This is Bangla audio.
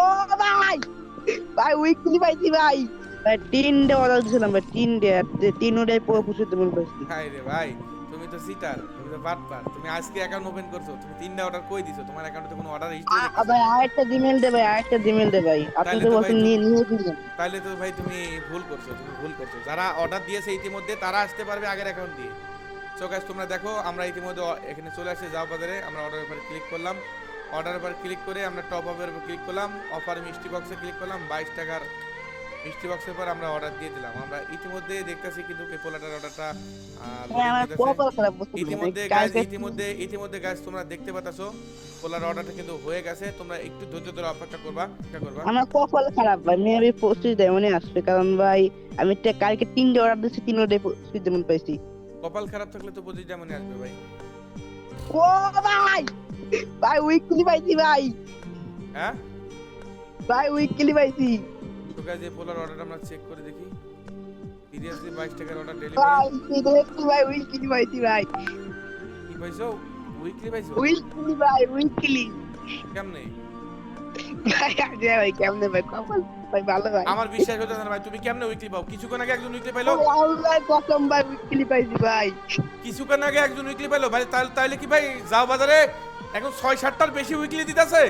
ও ভাই ভাই উইকলি পাইছি ভাই। ভাই 3 ডে অর্ডার দিছিলাম ভাই, 3 ডে আর 3 ডে পুরো খুশি তেমন পাইছি। হাই রে ভাই, তুমি তো সিটার, তুমি তো বাটপার। তুমি আজকে অ্যাকাউন্ট ওপেন করছো, তুমি 3টা অর্ডার কই দিছো? তোমার অ্যাকাউন্টে তো কোনো অর্ডার হিস্ট্রি দেখতেছি ভাই না। আরেকটা জিমেল দে ভাই, আরেকটা জিমেল দে ভাই, আপনি তাইলে তো তো ভাই বলছেন তুমি, নিয়ে নিয়ে দিবেন। তাইলে তো ভাই তুমি ভুল করছো, তুমি ভুল করছো। যারা অর্ডার দিয়েছে ইতিমধ্যে তারা আসতে পারবে আগের অ্যাকাউন্ট দিয়ে। সো গাইস তোমরা দেখো, আমরা ইতিমধ্যে এখানে চলে আসছি যাও বাজারে। আমরা অর্ডারের উপর ক্লিক করলাম, অর্ডারের উপর ক্লিক করে আমরা টপ আপের উপর ক্লিক করলাম, অফার মিষ্টি বক্সে ক্লিক করলাম, 22 টাকার মিষ্টি বক্সের পর আমরা অর্ডার দিয়ে দিলাম। আমরা ইতিমধ্যে দেখতেছি কিন্তু পোলাটার অর্ডারটা ভাই লোডিং আমার নিতেছে। কপাল খারাপ বুঝছেন ভাই, ইতিমধ্যে গাইস, কালকে ইতিমধ্যে গাইস তোমরা দেখতে পাচ্ছো পোলার অর্ডারটা কিন্তু হয়ে গেছে। তোমরা একটু ধৈর্য ধরে অপেক্ষা করবা, অপেক্ষা করবা। আমার কপাল খারাপ ভাই, মেবি 25 ডে মনে আসবে, কারণ ভাই আমি কালকে 3 ডে অর্ডার দিচ্ছি, 3 ডে 25 যেমন পাইছি। কপাল খারাপ থাকলে তো বুঝি যেমনই আসবে ভাই। ও ভাই ভাই উইকলি পাইছি ভাই, হ্যাঁ, ভাই উইকলি পাইছি তো গাইস এই পোলার অর্ডারটা আমরা চেক করে দেখি। সিরিয়াসলি 22 টাকার অর্ডার ডেলিভারি। ভাই, সিরিয়াসলি ভাই উইকলি পাইছি ভাই, কি পাইছো? উইকলি পাইছো? উইকলি ভাই উইকলি। কেমনে? ভাই আজে ভাই কেমনে ভাই কপাল, ভাই ভালো ভাই। আমার বিশ্বাস হচ্ছে না ভাই, তুমি কেমনে উইকলি পাও? কিছুক্ষণ আগে একজন উইকলি পাইলো, ভাই আল্লাহর কসম ভাই উইকলি পাইছি ভাই। কিছুক্ষণ আগে একজন উইকলি পাইলো ভাই। তাহলে তাহলে কি ভাই যাও বাজারে এখন 6-7টার বেশি উইকলি দিতেছে?